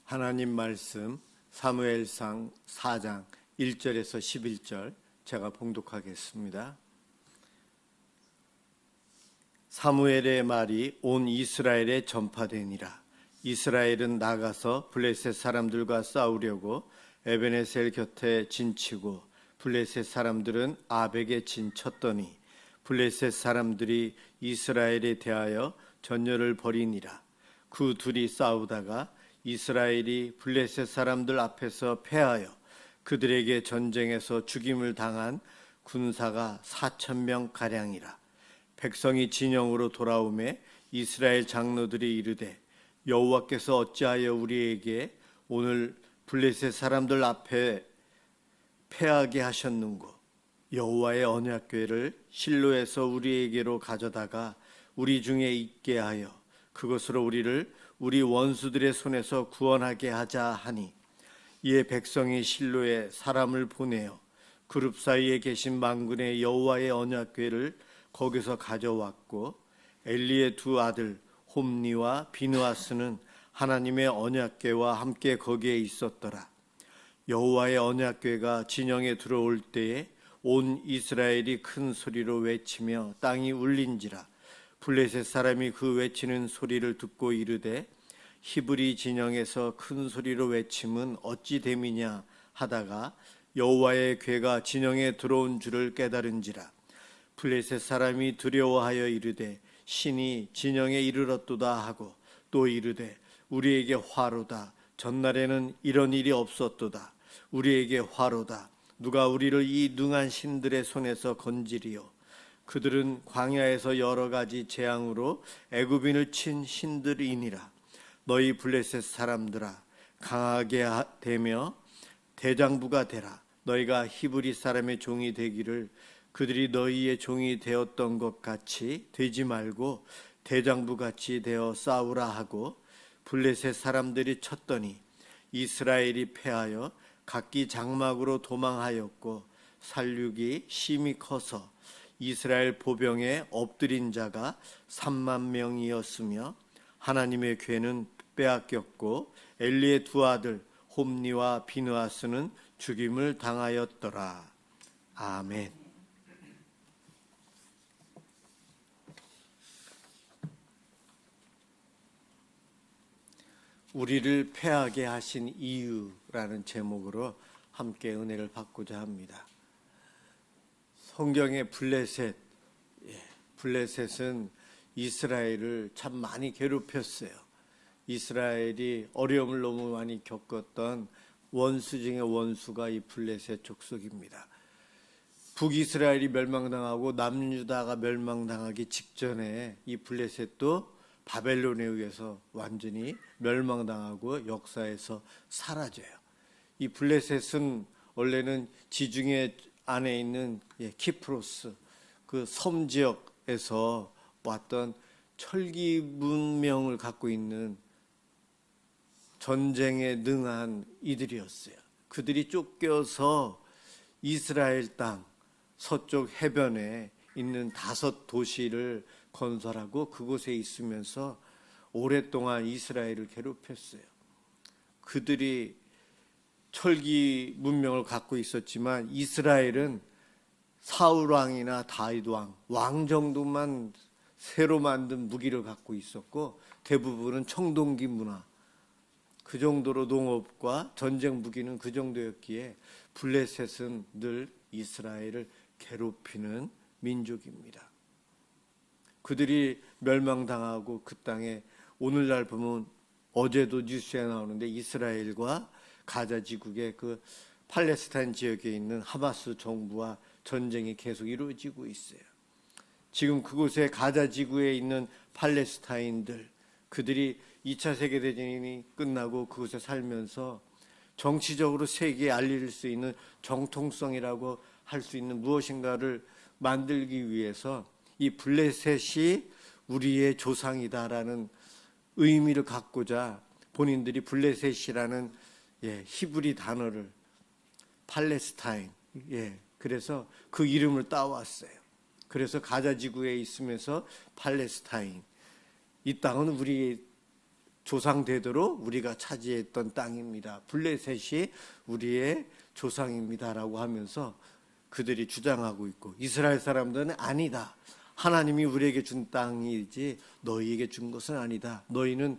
하나님 말씀 사무엘상 4장 1절에서 11절 제가 봉독하겠습니다. 사무엘의 말이 온 이스라엘에 전파되니라. 이스라엘은 나가서 블레셋 사람들과 싸우려고 에베네셀 곁에 진치고 블레셋 사람들은 아벡에 진쳤더니 블레셋 사람들이 이스라엘에 대하여 전열을 벌이니라. 그 둘이 싸우다가 이스라엘이 블레셋 사람들 앞에서 패하여 그들에게 전쟁에서 죽임을 당한 군사가 4,000명 가량이라. 백성이 진영으로 돌아오매 이스라엘 장로들이 이르되 여호와께서 어찌하여 우리에게 오늘 블레셋 사람들 앞에 패하게 하셨는고? 여호와의 언약궤를 실로에서 우리에게로 가져다가 우리 중에 있게 하여 그것으로 우리를 우리 원수들의 손에서 구원하게 하자 하니, 이에 백성이 실로에 사람을 보내어 그룹 사이에 계신 만군의 여호와의 언약궤를 거기서 가져왔고, 엘리의 두 아들 홈니와 비느하스는 하나님의 언약궤와 함께 거기에 있었더라. 여호와의 언약궤가 진영에 들어올 때에 온 이스라엘이 큰 소리로 외치며 땅이 울린지라. 블레셋 사람이 그 외치는 소리를 듣고 이르되 히브리 진영에서 큰 소리로 외침은 어찌 됨이냐 하다가 여호와의 궤가 진영에 들어온 줄을 깨달은지라. 블레셋 사람이 두려워하여 이르되 신이 진영에 이르렀도다 하고 또 이르되 우리에게 화로다. 전날에는 이런 일이 없었도다. 우리에게 화로다. 누가 우리를 이 능한 신들의 손에서 건지리요. 그들은 광야에서 여러 가지 재앙으로 애굽인을 친 신들이니라. 너희 블레셋 사람들아, 강하게 되며 대장부가 되라. 너희가 히브리 사람의 종이 되기를 그들이 너희의 종이 되었던 것 같이 되지 말고 대장부같이 되어 싸우라 하고, 블레셋 사람들이 쳤더니 이스라엘이 패하여 각기 장막으로 도망하였고, 살육이 심히 커서 이스라엘 보병에 엎드린 자가 3만 명이었으며 하나님의 궤는 빼앗겼고 엘리의 두 아들 홈니와 비느하스는 죽임을 당하였더라. 아멘. 우리를 패하게 하신 이유라는 제목으로 함께 은혜를 받고자 합니다. 성경의 블레셋은 이스라엘을 참 많이 괴롭혔어요. 이스라엘이 어려움을 너무 많이 겪었던 원수 중에 원수가 이 블레셋 족속입니다. 북이스라엘이 멸망당하고 남유다가 멸망당하기 직전에 이 블레셋도 바벨론에 의해서 완전히 멸망당하고 역사에서 사라져요. 이 블레셋은 원래는 지중해 안에 있는 키프로스 그 섬 지역에서 왔던 철기 문명을 갖고 있는 전쟁에 능한 이들이었어요. 그들이 쫓겨서 이스라엘 땅 서쪽 해변에 있는 5도시를 건설하고 그곳에 있으면서 오랫동안 이스라엘을 괴롭혔어요. 그들이 철기 문명을 갖고 있었지만 이스라엘은 사울 왕이나 다윗 왕 정도만 새로 만든 무기를 갖고 있었고, 대부분은 청동기 문화, 그 정도로 농업과 전쟁 무기는 그 정도였기에 블레셋은 늘 이스라엘을 괴롭히는 민족입니다. 그들이 멸망당하고 그 땅에 오늘날 보면 어제도 뉴스에 나오는데 이스라엘과 가자 지국의 그 팔레스타인 지역에 있는 하마스 정부와 전쟁이 계속 이루어지고 있어요. 지금 그곳에 가자 지구에 있는 팔레스타인들, 그들이 2차 세계대전이 끝나고 그곳에 살면서 정치적으로 세계에 알릴 수 있는 정통성이라고 할 수 있는 무엇인가를 만들기 위해서 이 블레셋이 우리의 조상이다라는 의미를 갖고자 본인들이 블레셋이라는 히브리 단어를 팔레스타인, 그래서 그 이름을 따왔어요. 그래서 가자 지구에 있으면서 팔레스타인, 이 땅은 우리 조상 되도록 우리가 차지했던 땅입니다. 블레셋이 우리의 조상입니다라고 하면서 그들이 주장하고 있고, 이스라엘 사람들은 아니다. 하나님이 우리에게 준 땅이지 너희에게 준 것은 아니다. 너희는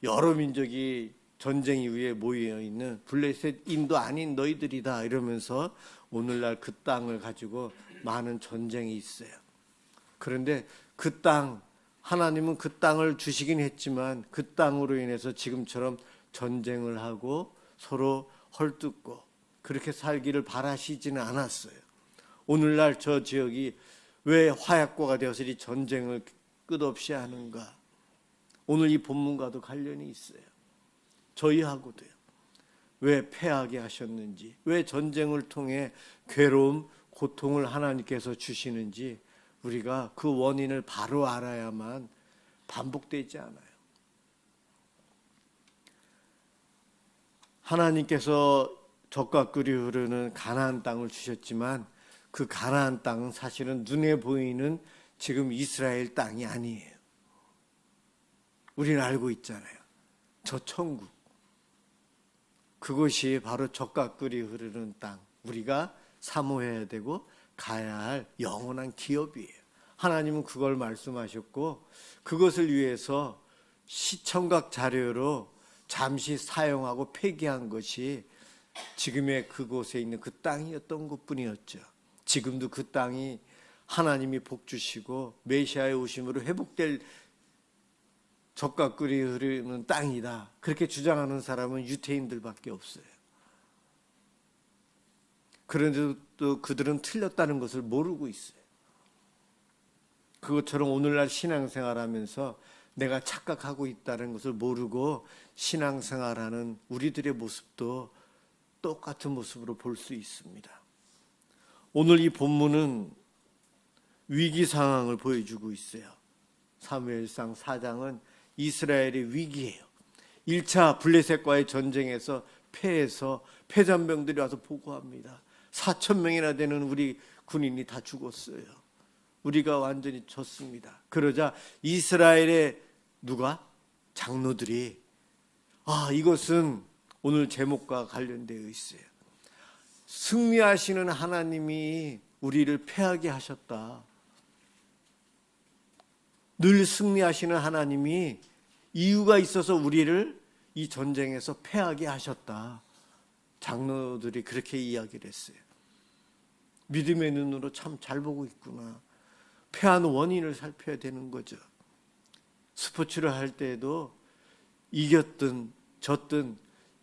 여러 민족이 전쟁 이후에 모여 있는 블레셋인도 아닌 너희들이다. 이러면서 오늘날 그 땅을 가지고 많은 전쟁이 있어요. 그런데 그 땅, 하나님은 그 땅을 주시긴 했지만 그 땅으로 인해서 지금처럼 전쟁을 하고 서로 헐뜯고 그렇게 살기를 바라시지는 않았어요. 오늘날 저 지역이 왜 화약고가 되어서 이 전쟁을 끝없이 하는가? 오늘 이 본문과도 관련이 있어요. 저희하고도요. 왜 패하게 하셨는지, 왜 전쟁을 통해 괴로움, 고통을 하나님께서 주시는지 우리가 그 원인을 바로 알아야만 반복되지 않아요. 하나님께서 젖과 꿀이 흐르는 가나안 땅을 주셨지만 그 가나안 땅은 사실은 눈에 보이는 지금 이스라엘 땅이 아니에요. 우리는 알고 있잖아요. 저 천국. 그것이 바로 젖과 꿀이 흐르는 땅. 우리가 사모해야 되고 가야 할 영원한 기업이에요. 하나님은 그걸 말씀하셨고 그것을 위해서 시청각 자료로 잠시 사용하고 폐기한 것이 지금의 그곳에 있는 그 땅이었던 것뿐이었죠. 지금도 그 땅이 하나님이 복 주시고 메시아의 오심으로 회복될 젖과 꿀이 흐르는 땅이다. 그렇게 주장하는 사람은 유태인들밖에 없어요. 그런데도 또 그들은 틀렸다는 것을 모르고 있어요. 그것처럼 오늘날 신앙생활하면서 내가 착각하고 있다는 것을 모르고 신앙생활하는 우리들의 모습도 똑같은 모습으로 볼 수 있습니다. 오늘 이 본문은 위기 상황을 보여주고 있어요. 사무엘상 4장은 이스라엘의 위기예요. 1차 블레셋과의 전쟁에서 패해서 패전병들이 와서 보고합니다. 4,000명이나 되는 우리 군인이 다 죽었어요. 우리가 완전히 졌습니다. 그러자 이스라엘의 누가? 장로들이 이것은 오늘 제목과 관련되어 있어요. 승리하시는 하나님이 우리를 패하게 하셨다. 늘 승리하시는 하나님이 이유가 있어서 우리를 이 전쟁에서 패하게 하셨다. 장로들이 그렇게 이야기를 했어요. 믿음의 눈으로 참 잘 보고 있구나. 패한 원인을 살펴야 되는 거죠. 스포츠를 할 때에도 이겼든 졌든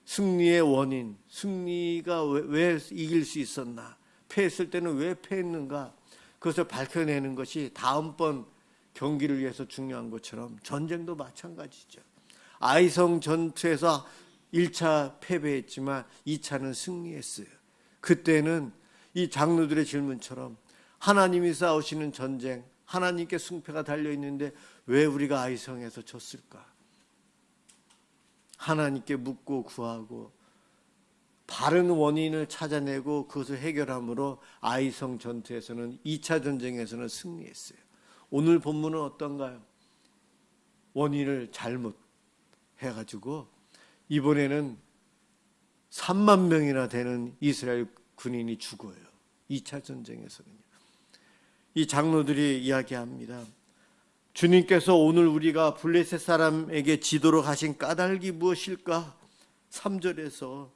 승리의 원인, 승리가 왜 이길 수 있었나, 패했을 때는 왜 패했는가, 그것을 밝혀내는 것이 다음번 경기를 위해서 중요한 것처럼 전쟁도 마찬가지죠. 아이성 전투에서 1차 패배했지만 2차는 승리했어요. 그때는 이 장로들의 질문처럼 하나님이 싸우시는 전쟁, 하나님께 승패가 달려있는데 왜 우리가 아이성에서 졌을까? 하나님께 묻고 구하고 바른 원인을 찾아내고 그것을 해결함으로 아이성 전투에서는 2차 전쟁에서는 승리했어요. 오늘 본문은 어떤가요? 원인을 잘못 해가지고 이번에는 3만 명이나 되는 이스라엘 군인이 죽어요. 2차 전쟁에서는요. 이 장로들이 이야기합니다. 주님께서 오늘 우리가 블레셋 사람에게 지도록 하신 까닭이 무엇일까? 3절에서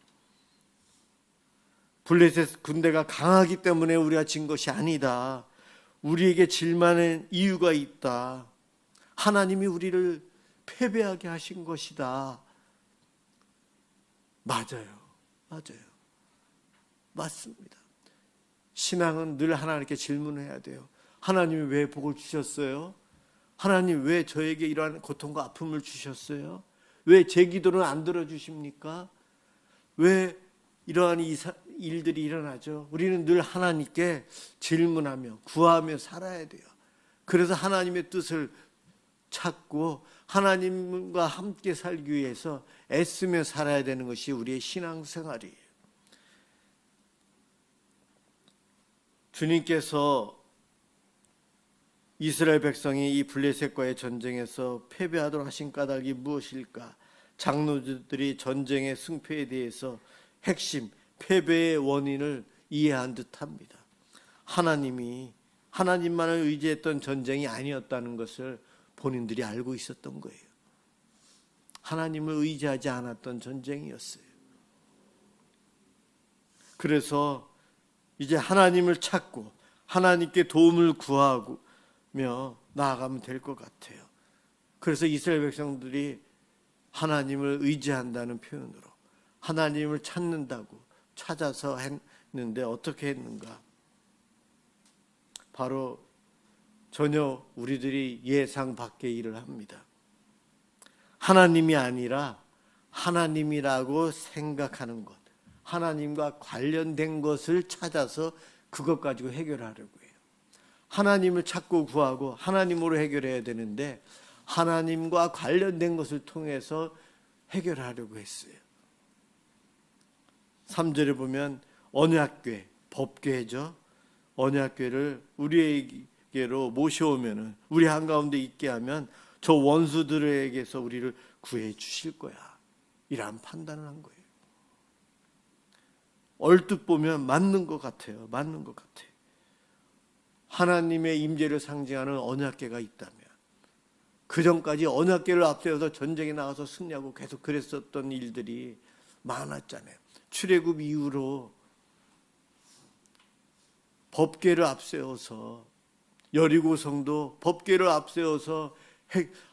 블레셋 군대가 강하기 때문에 우리가 진 것이 아니다. 우리에게 질 만한 이유가 있다. 하나님이 우리를 패배하게 하신 것이다. 맞아요. 맞습니다. 신앙은 늘 하나님께 질문해야 돼요. 하나님이 왜 복을 주셨어요? 하나님 왜 저에게 이러한 고통과 아픔을 주셨어요? 왜 제 기도는 안 들어주십니까? 왜 이러한 일들이 일어나죠? 우리는 늘 하나님께 질문하며 구하며 살아야 돼요. 그래서 하나님의 뜻을 찾고 하나님과 함께 살기 위해서 애쓰며 살아야 되는 것이 우리의 신앙생활이에요. 주님께서 이스라엘 백성이 이 블레셋과의 전쟁에서 패배하도록 하신 까닭이 무엇일까? 장로들이 전쟁의 승패에 대해서 핵심 패배의 원인을 이해한 듯합니다. 하나님만을 의지했던 전쟁이 아니었다는 것을 본인들이 알고 있었던 거예요. 하나님을 의지하지 않았던 전쟁이었어요. 그래서 이제 하나님을 찾고 하나님께 도움을 구하며 나아가면 될 것 같아요. 그래서 이스라엘 백성들이 하나님을 의지한다는 표현으로 하나님을 찾는다고 찾아서 했는데 어떻게 했는가? 바로 전혀 우리들이 예상 밖의 일을 합니다. 하나님이 아니라 하나님이라고 생각하는 것, 하나님과 관련된 것을 찾아서 그것 가지고 해결하려고 해요. 하나님을 찾고 구하고 하나님으로 해결해야 되는데 하나님과 관련된 것을 통해서 해결하려고 했어요. 3절에 보면 언약궤, 법궤죠. 언약궤를 우리에게로 모셔오면은 우리 한가운데 있게 하면 저 원수들에게서 우리를 구해 주실 거야. 이런 판단을 한 거예요. 얼뜻 보면 맞는 것 같아요. 맞는 것 같아요. 하나님의 임재를 상징하는 언약궤가 있다면 그 전까지 언약궤를 앞세워서 전쟁에 나가서 승리하고 계속 그랬었던 일들이 많았잖아요. 출애굽 이후로 법궤를 앞세워서 여리고성도 법궤를 앞세워서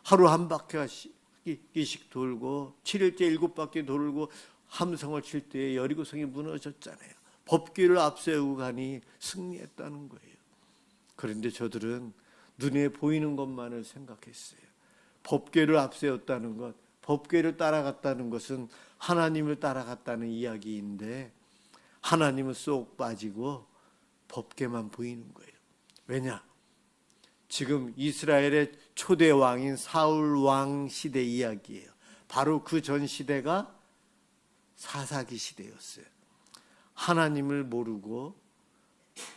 하루 한 바퀴씩 돌고 7일째 7바퀴 돌고 함성을 칠 때 여리고성이 무너졌잖아요. 법궤를 앞세우고 가니 승리했다는 거예요. 그런데 저들은 눈에 보이는 것만을 생각했어요. 법궤를 앞세웠다는 것, 법궤를 따라갔다는 것은 하나님을 따라갔다는 이야기인데 하나님은 쏙 빠지고 법궤만 보이는 거예요. 왜냐? 지금 이스라엘의 초대 왕인 사울 왕 시대 이야기예요. 바로 그 전 시대가 사사기 시대였어요. 하나님을 모르고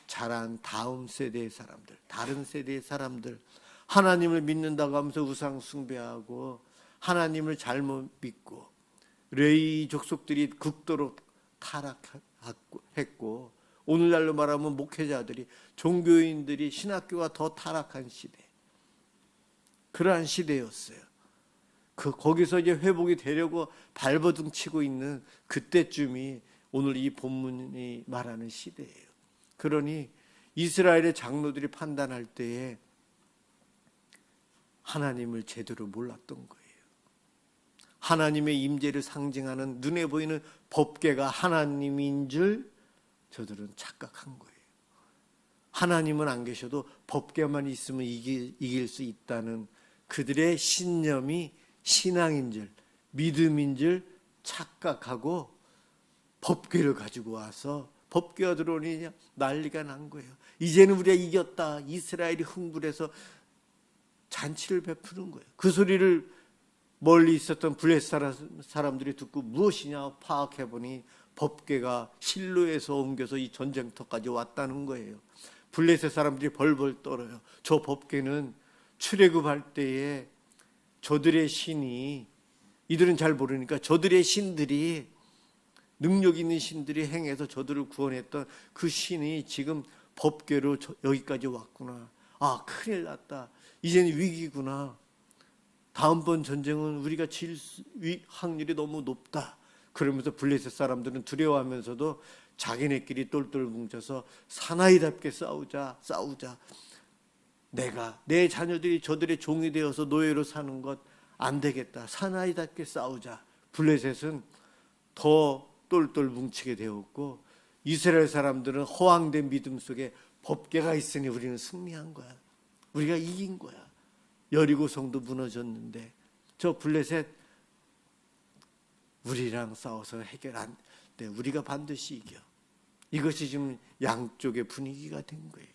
자란 다음 세대의 사람들, 다른 세대의 사람들, 하나님을 믿는다고 하면서 우상 숭배하고 하나님을 잘못 믿고 레위 족속들이 극도로 타락했고 오늘날로 말하면 목회자들이 종교인들이 신학교가 더 타락한 시대, 그러한 시대였어요. 거기서 이제 회복이 되려고 발버둥 치고 있는 그때쯤이 오늘 이 본문이 말하는 시대예요. 그러니 이스라엘의 장로들이 판단할 때에 하나님을 제대로 몰랐던 거예요. 하나님의 임재를 상징하는 눈에 보이는 법궤가 하나님인 줄 저들은 착각한 거예요. 하나님은 안 계셔도 법궤만 있으면 이길 수 있다는 그들의 신념이 신앙인 줄, 믿음인 줄 착각하고 법궤를 가지고 와서 법궤가 들어오니 난리가 난 거예요. 이제는 우리가 이겼다. 이스라엘이 흥분해서 잔치를 베푸는 거예요. 그 소리를 멀리 있었던 블레셋 사람들이 듣고 무엇이냐 파악해보니 법궤가 실로에서 옮겨서 이 전쟁터까지 왔다는 거예요. 블레셋 사람들이 벌벌 떨어요. 저 법궤는 출애굽할 때에 저들의 신이, 이들은 잘 모르니까 저들의 신들이, 능력 있는 신들이 행해서 저들을 구원했던 그 신이 지금 법궤로 여기까지 왔구나. 아, 큰일 났다. 이제는 위기구나. 다음번 전쟁은 우리가 질 확률이 너무 높다. 그러면서 블레셋 사람들은 두려워하면서도 자기네끼리 똘똘 뭉쳐서 사나이답게 싸우자. 내 자녀들이 저들의 종이 되어서 노예로 사는 것 안 되겠다. 사나이답게 싸우자. 블레셋은 더 똘똘 뭉치게 되었고 이스라엘 사람들은 허황된 믿음 속에 법궤가 있으니 우리는 승리한 거야. 우리가 이긴 거야. 여리고성도 무너졌는데 저 블레셋 우리랑 싸워서 해결 안 돼. 우리가 반드시 이겨. 이것이 지금 양쪽의 분위기가 된 거예요.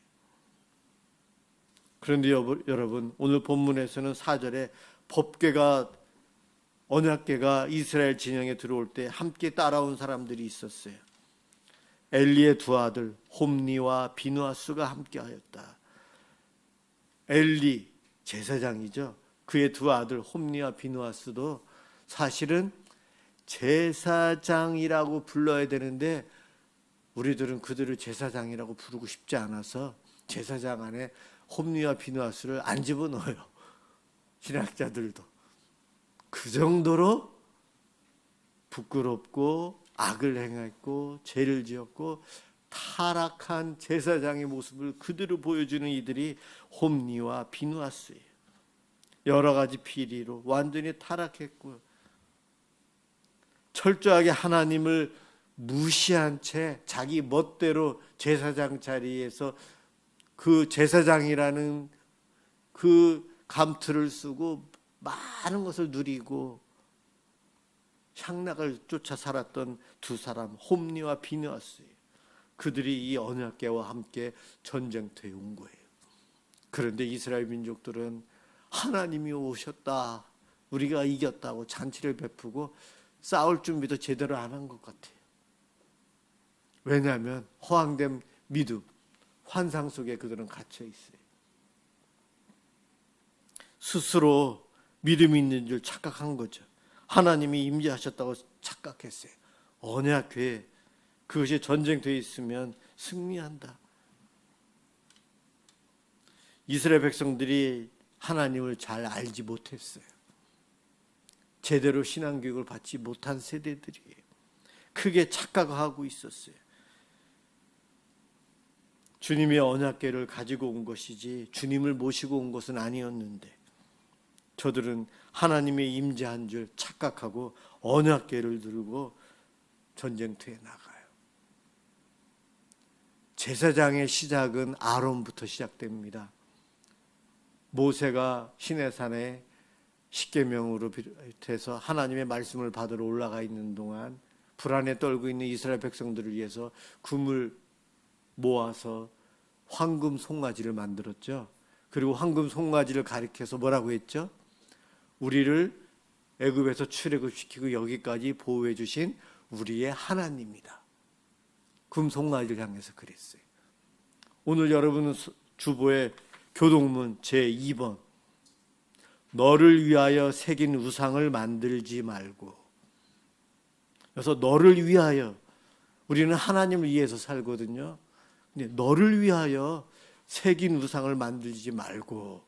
그런데 여러분, 오늘 본문에서는 4절에 법궤가, 언약궤가 이스라엘 진영에 들어올 때 함께 따라온 사람들이 있었어요. 엘리의 두 아들 홈니와 비누아스가 함께하였다. 엘리 제사장이죠. 그의 두 아들 홈니와 비누아스도 사실은 제사장이라고 불러야 되는데 우리들은 그들을 제사장이라고 부르고 싶지 않아서 제사장 안에 홈리와 비누아스를 안 집어넣어요. 신학자들도. 그 정도로 부끄럽고 악을 행했고 죄를 지었고 타락한 제사장의 모습을 그대로 보여주는 이들이 홈리와 비누아스예요. 여러 가지 비리로 완전히 타락했고요. 철저하게 하나님을 무시한 채 자기 멋대로 제사장 자리에서 그 제사장이라는 그 감투를 쓰고 많은 것을 누리고 향락을 쫓아 살았던 두 사람 홈리와 비누아스예요. 그들이 이 언약궤와 함께 전쟁터에 온 거예요. 그런데 이스라엘 민족들은 하나님이 오셨다, 우리가 이겼다고 잔치를 베푸고 싸울 준비도 제대로 안 한 것 같아요. 왜냐하면 허황된 믿음, 환상 속에 그들은 갇혀 있어요. 스스로 믿음이 있는 줄 착각한 거죠. 하나님이 임재하셨다고 착각했어요. 언약궤, 그것이 전쟁터에 있으면 승리한다. 이스라엘 백성들이 하나님을 잘 알지 못했어요. 제대로 신앙교육을 받지 못한 세대들이에요. 크게 착각하고 있었어요. 주님의 언약궤를 가지고 온 것이지 주님을 모시고 온 것은 아니었는데 저들은 하나님의 임재한 줄 착각하고 언약궤를 들고 전쟁터에 나가요. 제사장의 시작은 아론부터 시작됩니다. 모세가 시내산에 십계명으로 비롯해서 하나님의 말씀을 받으러 올라가 있는 동안 불안에 떨고 있는 이스라엘 백성들을 위해서 금을 모아서 황금 송아지를 만들었죠. 그리고 황금 송아지를 가리켜서 뭐라고 했죠? 우리를 애굽에서 출애굽시키고 여기까지 보호해 주신 우리의 하나님이다. 금 송아지를 향해서 그랬어요. 오늘 여러분은 주보의 교동문 제2번 너를 위하여 새긴 우상을 만들지 말고. 그래서 너를 위하여, 우리는 하나님을 위해서 살거든요. 근데 너를 위하여 새긴 우상을 만들지 말고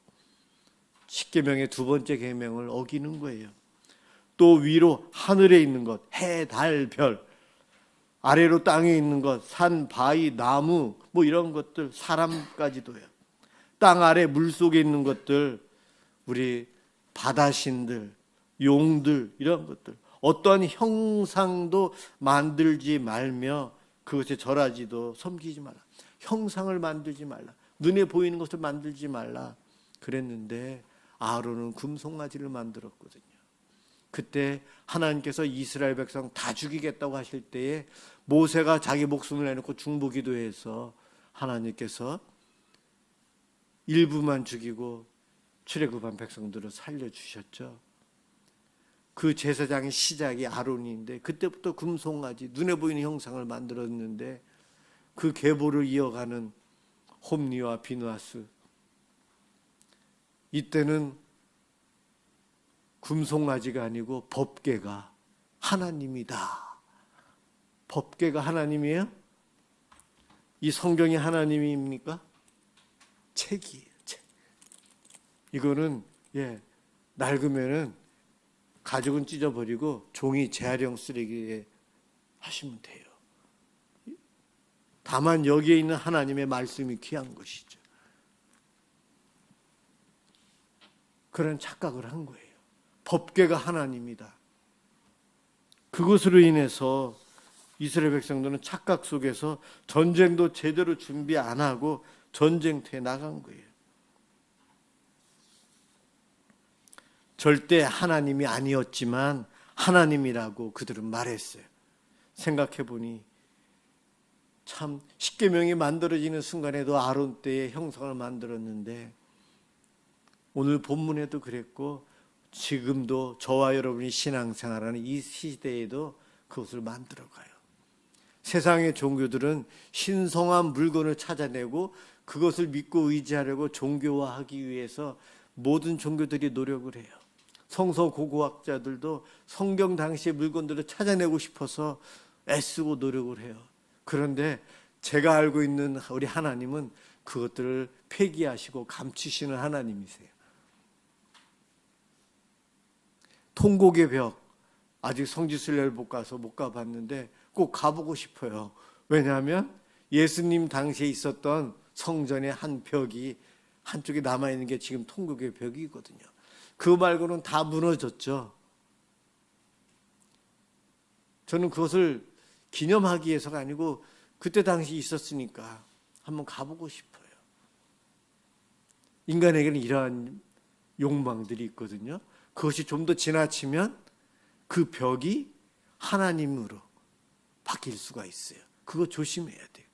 십계명의 두 번째 계명을 어기는 거예요. 또 위로 하늘에 있는 것, 해, 달, 별, 아래로 땅에 있는 것, 산, 바위, 나무 뭐 이런 것들, 사람까지도요. 땅 아래 물속에 있는 것들, 우리 바다신들, 용들 이런 것들, 어떠한 형상도 만들지 말며 그것에 절하지도 섬기지 말라. 형상을 만들지 말라. 눈에 보이는 것을 만들지 말라 그랬는데 아론은 금송아지를 만들었거든요. 그때 하나님께서 이스라엘 백성 다 죽이겠다고 하실 때에 모세가 자기 목숨을 내놓고 중보기도해서 하나님께서 일부만 죽이고 출애굽한 백성들을 살려주셨죠. 그 제사장의 시작이 아론인데 그때부터 금송아지, 눈에 보이는 형상을 만들었는데 그 계보를 이어가는 홈리와 비누아스, 이때는 금송아지가 아니고 법궤가 하나님이다. 법궤가 하나님이에요? 이 성경이 하나님입니까? 책이에요. 책. 이거는 낡으면은 가죽은 찢어버리고 종이 재활용 쓰레기에 하시면 돼요. 다만 여기에 있는 하나님의 말씀이 귀한 것이죠. 그런 착각을 한 거예요. 법궤가 하나님이다. 그것으로 인해서 이스라엘 백성들은 착각 속에서 전쟁도 제대로 준비 안 하고 전쟁터에 나간 거예요. 절대 하나님이 아니었지만 하나님이라고 그들은 말했어요. 생각해 보니 참 십계명이 만들어지는 순간에도 아론 때의 형상을 만들었는데 오늘 본문에도 그랬고 지금도 저와 여러분이 신앙생활하는 이 시대에도 그것을 만들어가요. 세상의 종교들은 신성한 물건을 찾아내고 그것을 믿고 의지하려고 종교화하기 위해서 모든 종교들이 노력을 해요. 성서 고고학자들도 성경 당시의 물건들을 찾아내고 싶어서 애쓰고 노력을 해요. 그런데 제가 알고 있는 우리 하나님은 그것들을 폐기하시고 감추시는 하나님이세요. 통곡의 벽, 아직 성지순례를 못 가서 못 가봤는데 꼭 가보고 싶어요. 왜냐하면 예수님 당시에 있었던 성전의 한 벽이 한쪽에 남아있는 게 지금 통곡의 벽이거든요. 그 말고는 다 무너졌죠. 저는 그것을 기념하기 위해서가 아니고 그때 당시 있었으니까 한번 가보고 싶어요. 인간에게는 이러한 욕망들이 있거든요. 그것이 좀 더 지나치면 그 벽이 하나님으로 바뀔 수가 있어요. 그거 조심해야 돼요.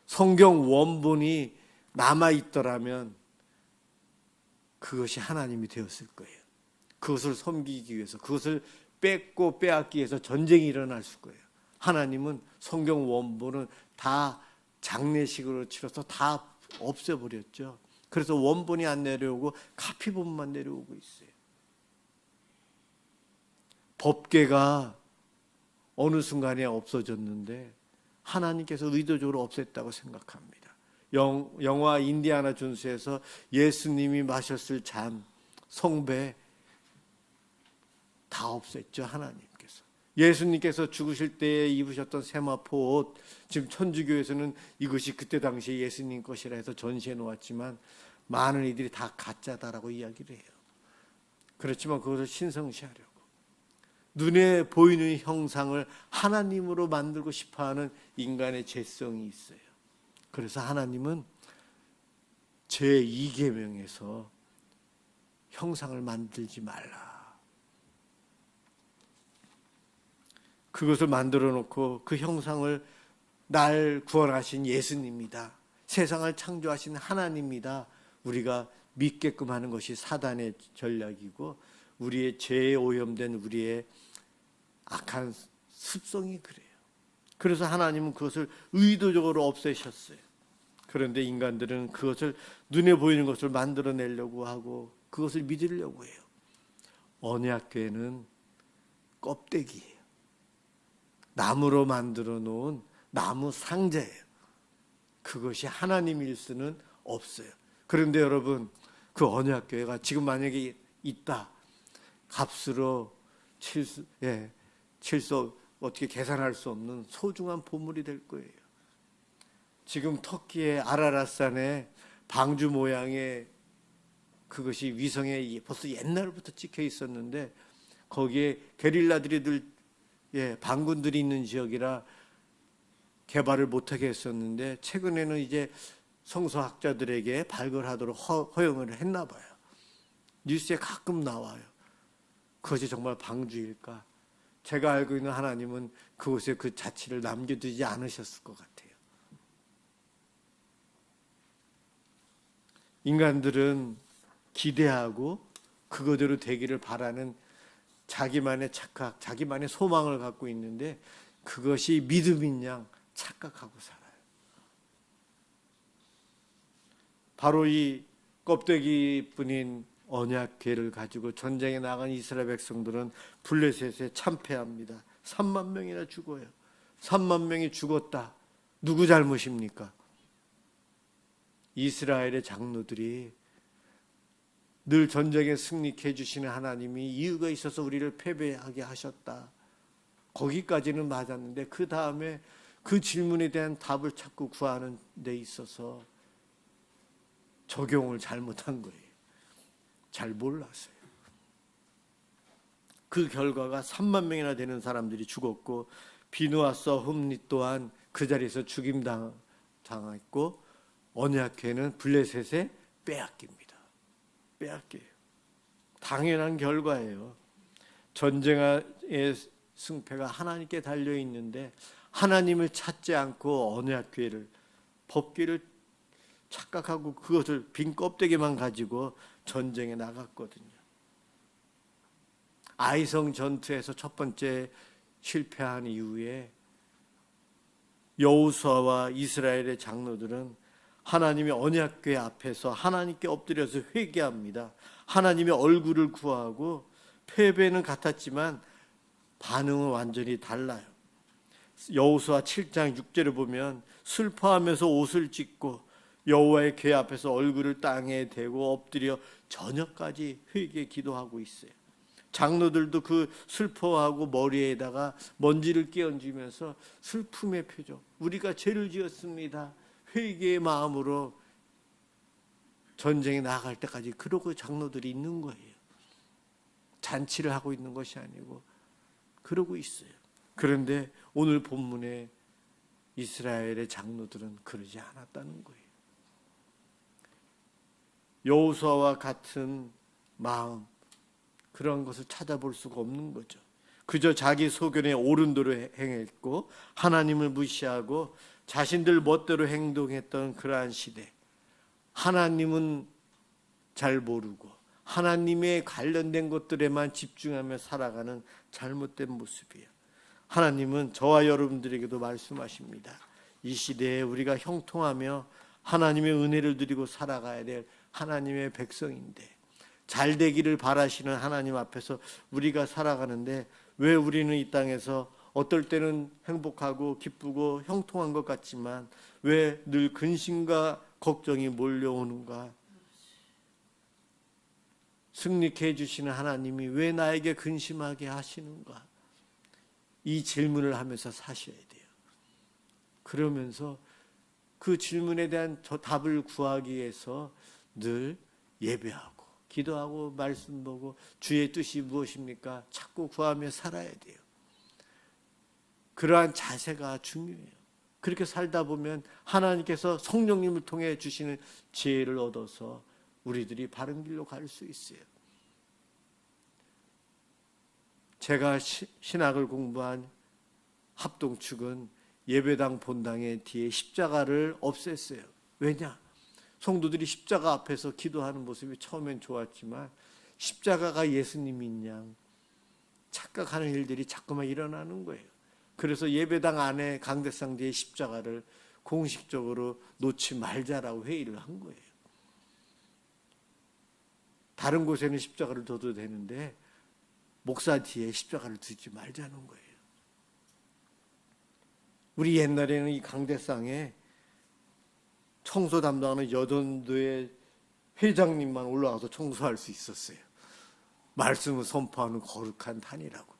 성경 원본이 남아있더라면 그것이 하나님이 되었을 거예요. 그것을 섬기기 위해서, 그것을 뺏고 빼앗기 위해서 전쟁이 일어날 거예요. 하나님은 성경 원본은 다 장례식으로 치러서 다 없애버렸죠. 그래서 원본이 안 내려오고 카피본만 내려오고 있어요. 법궤가 어느 순간에 없어졌는데 하나님께서 의도적으로 없앴다고 생각합니다. 영화 인디아나 존스에서 예수님이 마셨을 잔, 성배 다 없앴죠. 하나님께서. 예수님께서 죽으실 때에 입으셨던 세마포 옷, 지금 천주교에서는 이것이 그때 당시에 예수님 것이라 해서 전시해 놓았지만 많은 이들이 다 가짜다라고 이야기를 해요. 그렇지만 그것을 신성시하려고 눈에 보이는 형상을 하나님으로 만들고 싶어하는 인간의 죄성이 있어요. 그래서 하나님은 제2계명에서 형상을 만들지 말라. 그것을 만들어 놓고 그 형상을 날 구원하신 예수님이다. 세상을 창조하신 하나님이다. 우리가 믿게끔 하는 것이 사단의 전략이고 우리의 죄에 오염된 우리의 악한 습성이 그래요. 그래서 하나님은 그것을 의도적으로 없애셨어요. 그런데 인간들은 그것을 눈에 보이는 것을 만들어내려고 하고 그것을 믿으려고 해요. 언약궤는 껍데기예요. 나무로 만들어 놓은 나무 상자예요. 그것이 하나님일 수는 없어요. 그런데 여러분, 그 언약궤가 지금 만약에 있다. 값으로 칠수 어떻게 계산할 수 없는 소중한 보물이 될 거예요. 지금 터키의 아라랏산에 방주 모양의 그것이 위성에 벌써 옛날부터 찍혀 있었는데 거기에 게릴라들이 반군들이 있는 지역이라 개발을 못하게 했었는데 최근에는 이제 성서학자들에게 발굴하도록 허용을 했나 봐요. 뉴스에 가끔 나와요. 그것이 정말 방주일까? 제가 알고 있는 하나님은 그곳에 그 자취를 남겨두지 않으셨을 것 같아요. 인간들은 기대하고 그거대로 되기를 바라는 자기만의 착각, 자기만의 소망을 갖고 있는데 그것이 믿음인 양 착각하고 살아요. 바로 이 껍데기뿐인 언약궤를 가지고 전쟁에 나간 이스라엘 백성들은 블레셋에 참패합니다. 3만 명이나 죽어요. 3만 명이 죽었다. 누구 잘못입니까? 이스라엘의 장로들이 늘 전쟁에 승리케 해주시는 하나님이 이유가 있어서 우리를 패배하게 하셨다. 거기까지는 맞았는데 그 다음에 그 질문에 대한 답을 찾고 구하는 데 있어서 적용을 잘못한 거예요. 잘 몰랐어요. 그 결과가 3만 명이나 되는 사람들이 죽었고 비누아 서 흠리 또한 그 자리에서 죽임당했고 언약궤는 블레셋에 빼앗깁니다. 빼앗겨요. 당연한 결과예요. 전쟁의 승패가 하나님께 달려있는데 하나님을 찾지 않고 언약궤를 법궤를 착각하고 그것을 빈 껍데기만 가지고 전쟁에 나갔거든요. 아이성 전투에서 첫 번째 실패한 이후에 여호수아와 이스라엘의 장로들은 하나님의 언약궤 앞에서 하나님께 엎드려서 회개합니다. 하나님의 얼굴을 구하고 패배는 같았지만 반응은 완전히 달라요. 여호수아 7장 6절을 보면 슬퍼하면서 옷을 찢고 여호와의 궤 앞에서 얼굴을 땅에 대고 엎드려 저녁까지 회개 기도하고 있어요. 장로들도 그 슬퍼하고 머리에다가 먼지를 끼얹으면서 슬픔의 표정, 우리가 죄를 지었습니다, 회개의 마음으로 전쟁에 나아갈 때까지 그러고 장로들이 있는 거예요. 잔치를 하고 있는 것이 아니고 그러고 있어요. 그런데 오늘 본문에 이스라엘의 장로들은 그러지 않았다는 거예요. 여호수아와 같은 마음, 그런 것을 찾아볼 수가 없는 거죠. 그저 자기 소견에 옳은 대로 행했고 하나님을 무시하고 자신들 멋대로 행동했던 그러한 시대, 하나님은 잘 모르고 하나님에 관련된 것들에만 집중하며 살아가는 잘못된 모습이에요. 하나님은 저와 여러분들에게도 말씀하십니다. 이 시대에 우리가 형통하며 하나님의 은혜를 누리고 살아가야 될 하나님의 백성인데, 잘 되기를 바라시는 하나님 앞에서 우리가 살아가는데 왜 우리는 이 땅에서 어떨 때는 행복하고 기쁘고 형통한 것 같지만 왜 늘 근심과 걱정이 몰려오는가? 승리케 해주시는 하나님이 왜 나에게 근심하게 하시는가? 이 질문을 하면서 사셔야 돼요. 그러면서 그 질문에 대한 답을 구하기 위해서 늘 예배하고 기도하고 말씀 보고 주의 뜻이 무엇입니까? 찾고 구하며 살아야 돼요. 그러한 자세가 중요해요. 그렇게 살다 보면 하나님께서 성령님을 통해 주시는 지혜를 얻어서 우리들이 바른 길로 갈 수 있어요. 제가 신학을 공부한 합동축은 예배당 본당의 뒤에 십자가를 없앴어요. 왜냐? 성도들이 십자가 앞에서 기도하는 모습이 처음엔 좋았지만 십자가가 예수님인 양 착각하는 일들이 자꾸만 일어나는 거예요. 그래서 예배당 안에 강대상 뒤에 십자가를 공식적으로 놓지 말자라고 회의를 한 거예요. 다른 곳에는 십자가를 둬도 되는데 목사 뒤에 십자가를 두지 말자는 거예요. 우리 옛날에는 이 강대상에 청소 담당하는 여전도의 회장님만 올라와서 청소할 수 있었어요. 말씀을 선포하는 거룩한 단이라고.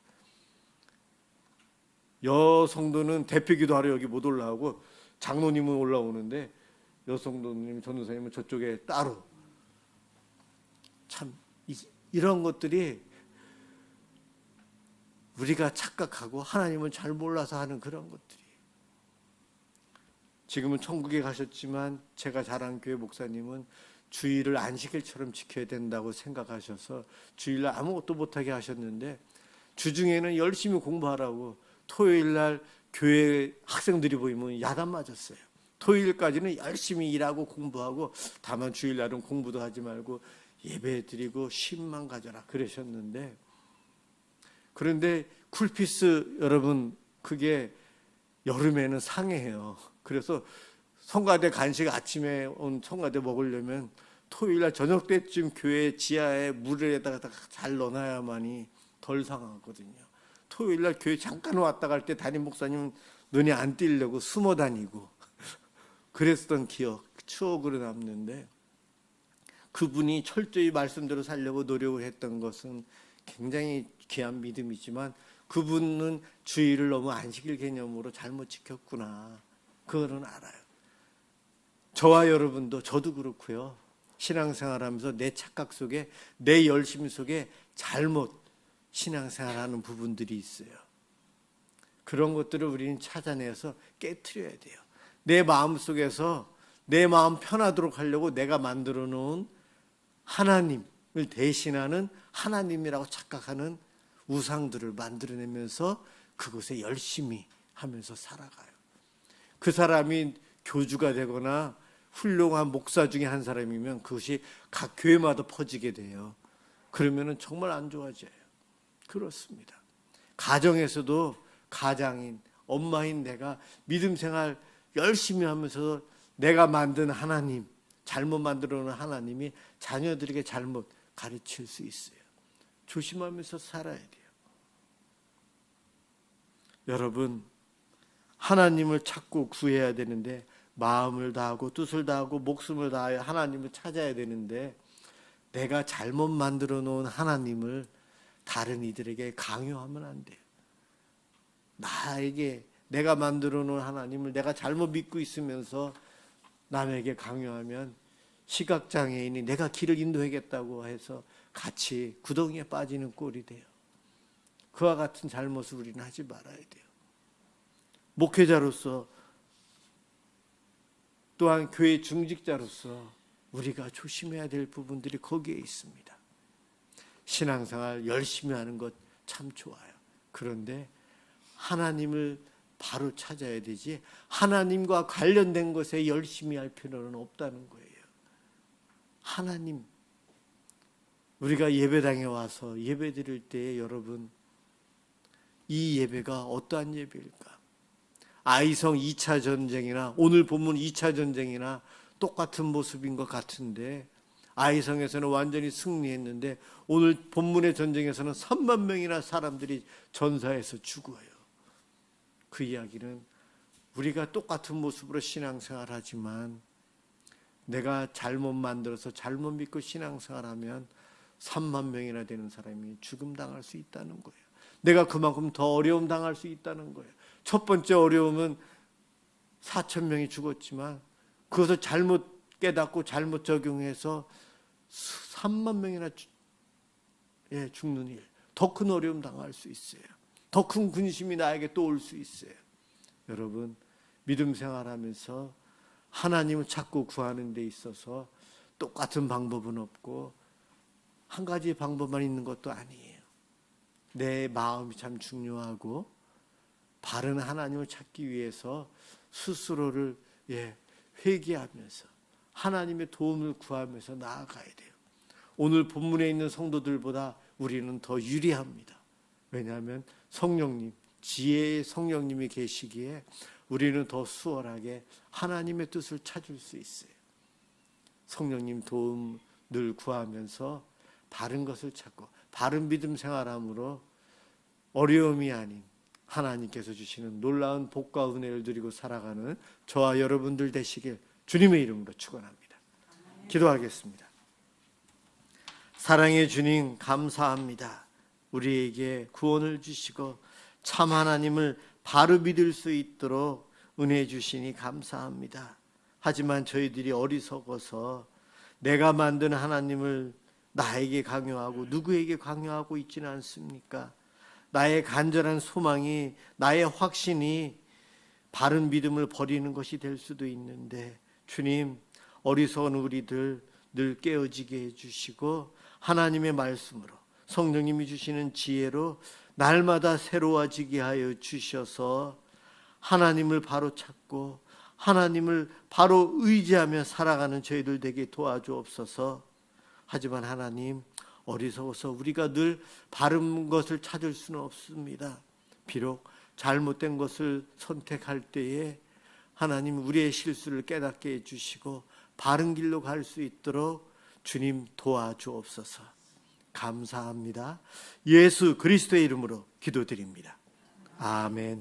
여성도는 대표기도 하러 여기 못 올라오고 장로님은 올라오는데 여성도님, 전도사님은 저쪽에 따로. 참 이런 것들이 우리가 착각하고 하나님을 잘 몰라서 하는 그런 것들이. 지금은 천국에 가셨지만 제가 자란 교회 목사님은 주일을 안식일처럼 지켜야 된다고 생각하셔서 주일날 아무것도 못하게 하셨는데 주중에는 열심히 공부하라고 토요일날 교회 학생들이 보이면 야단 맞았어요. 토요일까지는 열심히 일하고 공부하고 다만 주일날은 공부도 하지 말고 예배 드리고 쉼만 가져라 그러셨는데, 그런데 쿨피스 여러분 그게 여름에는 상해요. 그래서 성가대 간식 아침에 온 성가대 먹으려면 토요일날 저녁 때쯤 교회 지하에 물에다가 잘 넣어놔야만이 덜 상하거든요. 토요일날 교회 잠깐 왔다 갈 때 담임 목사님은 눈에 안 띄려고 숨어 다니고 그랬던 기억, 추억으로 남는데, 그분이 철저히 말씀대로 살려고 노력을 했던 것은 굉장히 귀한 믿음이지만 그분은 주일을 너무 안식일 개념으로 잘못 지켰구나, 그거는 알아요. 저와 여러분도, 저도 그렇고요, 신앙생활하면서 내 착각 속에, 내 열심 속에 잘못 신앙생활하는 부분들이 있어요. 그런 것들을 우리는 찾아내서 깨트려야 돼요. 내 마음 속에서 내 마음 편하도록 하려고 내가 만들어 놓은 하나님을 대신하는 하나님이라고 착각하는 우상들을 만들어내면서 그곳에 열심히 하면서 살아가요. 그 사람이 교주가 되거나 훌륭한 목사 중에 한 사람이면 그것이 각 교회마다 퍼지게 돼요. 그러면 정말 안 좋아져요. 그렇습니다. 가정에서도 가장인 엄마인 내가 믿음 생활 열심히 하면서 내가 만든 하나님, 잘못 만들어 놓은 하나님이 자녀들에게 잘못 가르칠 수 있어요. 조심하면서 살아야 돼요. 여러분, 하나님을 찾고 구해야 되는데 마음을 다하고 뜻을 다하고 목숨을 다하여 하나님을 찾아야 되는데 내가 잘못 만들어 놓은 하나님을 다른 이들에게 강요하면 안 돼요. 나에게 내가 만들어 놓은 하나님을 내가 잘못 믿고 있으면서 남에게 강요하면 시각장애인이 내가 길을 인도하겠다고 해서 같이 구덩이에 빠지는 꼴이 돼요. 그와 같은 잘못을 우리는 하지 말아야 돼요. 목회자로서 또한 교회 중직자로서 우리가 조심해야 될 부분들이 거기에 있습니다. 신앙생활 열심히 하는 것 참 좋아요. 그런데 하나님을 바로 찾아야 되지 하나님과 관련된 것에 열심히 할 필요는 없다는 거예요. 하나님, 우리가 예배당에 와서 예배 드릴 때에 여러분, 이 예배가 어떠한 예배일까? 아이성 2차 전쟁이나 오늘 본문 2차 전쟁이나 똑같은 모습인 것 같은데 아이성에서는 완전히 승리했는데 오늘 본문의 전쟁에서는 3만 명이나 사람들이 전사해서 죽어요. 그 이야기는 우리가 똑같은 모습으로 신앙생활하지만 내가 잘못 만들어서 잘못 믿고 신앙생활하면 3만 명이나 되는 사람이 죽음 당할 수 있다는 거예요. 내가 그만큼 더 어려움 당할 수 있다는 거예요. 첫 번째 어려움은 4천 명이 죽었지만 그것을 잘못 깨닫고 잘못 적용해서 3만 명이나 죽는 일, 더 큰 어려움 당할 수 있어요. 더 큰 근심이 나에게 또 올 수 있어요. 여러분, 믿음 생활하면서 하나님을 찾고 구하는 데 있어서 똑같은 방법은 없고 한 가지 방법만 있는 것도 아니에요. 내 마음이 참 중요하고 바른 하나님을 찾기 위해서 스스로를 회개하면서 하나님의 도움을 구하면서 나아가야 돼요. 오늘 본문에 있는 성도들보다 우리는 더 유리합니다. 왜냐하면 성령님, 지혜의 성령님이 계시기에 우리는 더 수월하게 하나님의 뜻을 찾을 수 있어요. 성령님 도움 늘 구하면서 바른 것을 찾고 바른 믿음 생활함으로 어려움이 아닌 하나님께서 주시는 놀라운 복과 은혜를 누리고 살아가는 저와 여러분들 되시길 주님의 이름으로 축원합니다. 기도하겠습니다. 사랑의 주님, 감사합니다. 우리에게 구원을 주시고 참 하나님을 바로 믿을 수 있도록 은혜 주시니 감사합니다. 하지만 저희들이 어리석어서 내가 만든 하나님을 나에게 강요하고 누구에게 강요하고 있지는 않습니까? 나의 간절한 소망이, 나의 확신이 바른 믿음을 버리는 것이 될 수도 있는데 주님, 어리석은 우리들 늘 깨어지게 해주시고 하나님의 말씀으로 성령님이 주시는 지혜로 날마다 새로워지게 하여 주셔서 하나님을 바로 찾고 하나님을 바로 의지하며 살아가는 저희들 되게 도와주옵소서. 하지만 하나님, 어리석어서 우리가 늘 바른 것을 찾을 수는 없습니다. 비록 잘못된 것을 선택할 때에 하나님 우리의 실수를 깨닫게 해주시고 바른 길로 갈 수 있도록 주님 도와주옵소서. 감사합니다. 예수 그리스도의 이름으로 기도드립니다. 아멘.